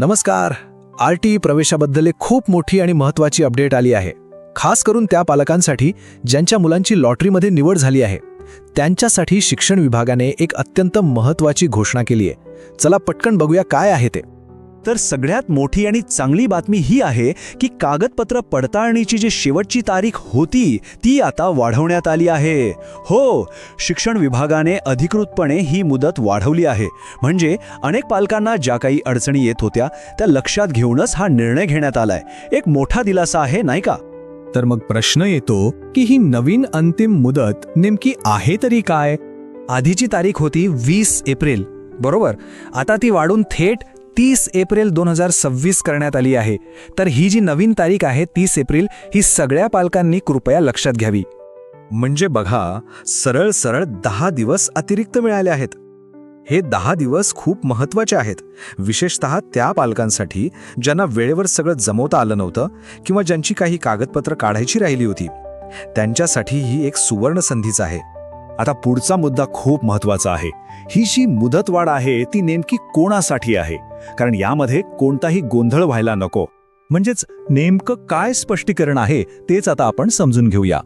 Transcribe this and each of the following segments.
नमस्कार. आरटी प्रवेशाबद्दल एक खूप मोठी आणि महत्त्वाची अपडेट आली आहे. खास करून त्या पालकांसाठी ज्यांच्या मुलांची लॉटरीमध्ये निवड झाली आहे. त्यांच्यासाठी शिक्षण विभागाने एक अत्यंत महत्त्वाची घोषणा केली आहे. चला पटकन बघूया काय आहे ते. तर सगळ्यात मोठी आणि चांगली बातमी ही आहे की कागदपत्र पडताळणीची जी शेवटची तारीख होती ती आता वाढवण्यात आली आहे. हो, शिक्षण विभागाने अधिकृतपणे ही मुदत वाढवली आहे. म्हणजे अनेक पालकांना ज्या काही अडचणी येत होत्या त्या लक्षात घेऊनच हा निर्णय घेण्यात आलाय. एक मोठा दिलासा आहे, नाही का? तर मग प्रश्न येतो की ही नवीन अंतिम मुदत नेमकी आहे तरी काय? आधीची तारीख होती 20 एप्रिल, बरोबर. आता ती वाढून थेट 30 एप्रिल 2026 करण्यात आली आहे. तर ही जी नवीन तारीख आहे 30 एप्रिल, ही सगळ्या पालकांनी कृपया लक्षात घ्यावी. म्हणजे बघा, सरळ सरळ 10 दिवस अतिरिक्त मिळाले आहेत. हे 10 दिवस खूप महत्त्वाचे आहेत, विशेषतः त्या पालकांसाठी ज्यांना वेळेवर सगळं जमवता आलं नव्हतं किंवा ज्यांची काही कागदपत्र काढायची राहिली होती. त्यांच्यासाठी ही एक सुवर्ण संधीच आहे. आता पुढचा मुद्दा खूप महत्त्वाचा आहे. ही जी मुदतवाढ आहे ती नेमकी कोणासाठी आहे? कारण यामध्ये कोणताही गोंधळ व्हायला नको. म्हणजेच नेमकं काय स्पष्टीकरण आहे तेच आता आपण समजून घेऊया.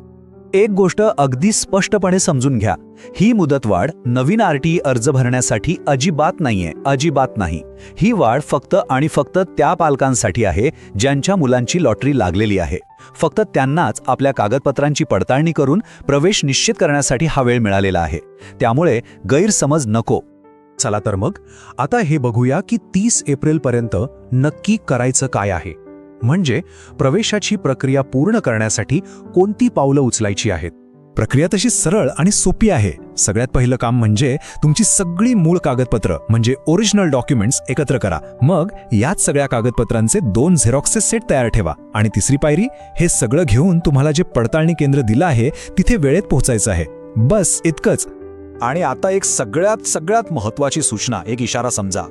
एक गोष्ट अगदी स्पष्टपणे समजून घ्या. ही मुदतवाढ नवीन आरटीई अर्ज भरण्यासाठी अजिबात नाहीये, अजिबात नाही. ही वाढ फक्त आणि फक्त त्या पालकांसाठी आहे ज्यांच्या मुलांची लॉटरी लागलेली आहे. फक्त त्यांनाच आपल्या कागदपत्रांची पडताळणी करून प्रवेश निश्चित करण्यासाठी हा वेळ मिळालेला आहे. त्यामुळे गैरसमज नको. चला तर मग आता हे बघूया की 30 एप्रिलपर्यंत नक्की करायचं काय आहे. म्हणजे प्रवेशाची प्रक्रिया पूर्ण करण्यासाठी कोणती पावलं उचलायची आहेत. प्रक्रिया तशी सरळ आणि सोपी आहे. सगळ्यात पहिलं काम म्हणजे तुमची सगळी मूळ कागदपत्र म्हणजे ओरिजिनल डॉक्युमेंट्स एकत्र करा. मग याच सगळ्या कागदपत्रांचे 2 झेरॉक्सचे सेट तयार ठेवा. आणि तिसरी पायरी, हे सगळं घेऊन तुम्हाला जे पडताळणी केंद्र दिलं आहे तिथे वेळेत पोहोचायचं आहे. बस इतकंच. आणि आता एक सगळ्यात महत्त्वाची सूचना, एक इशारा समजा.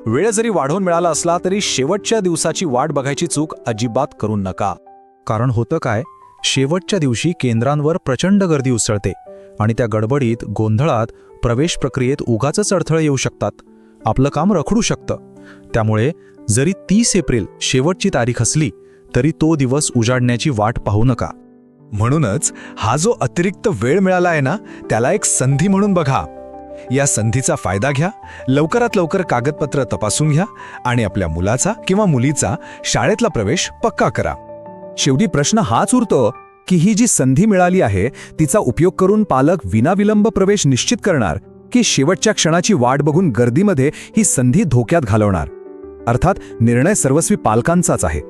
वेळ जरी वाढवून मिळाला असला तरी शेवटच्या दिवसाची वाट बघायची चूक अजिबात करू नका. कारण होतं काय, शेवटच्या दिवशी केंद्रांवर प्रचंड गर्दी उसळते आणि त्या गडबडीत, गोंधळात प्रवेश प्रक्रियेत उगाचच अडथळे येऊ शकतात. आपलं काम रखडू शकतं. त्यामुळे जरी 30 एप्रिल शेवटची तारीख असली तरी तो दिवस उजाडण्याची वाट पाहू नका. म्हणूनच हा जो अतिरिक्त वेळ मिळाला आहे ना, त्याला एक संधी म्हणून बघा. या संधीचा फायदा घ्या. लवकरात लवकर कागदपत्र तपासून घ्या आणि आपल्या मुलाचा किंवा मुलीचा शाळेतला प्रवेश पक्का करा. शेवटी प्रश्न हाच उरतो की ही जी संधी मिळाली आहे तिचा उपयोग करून पालक विनाविलंब प्रवेश निश्चित करणार की शेवटच्या क्षणाची वाट बघून गर्दीमध्ये ही संधी धोक्यात घालवणार. अर्थात निर्णय सर्वस्वी पालकांचाच आहे.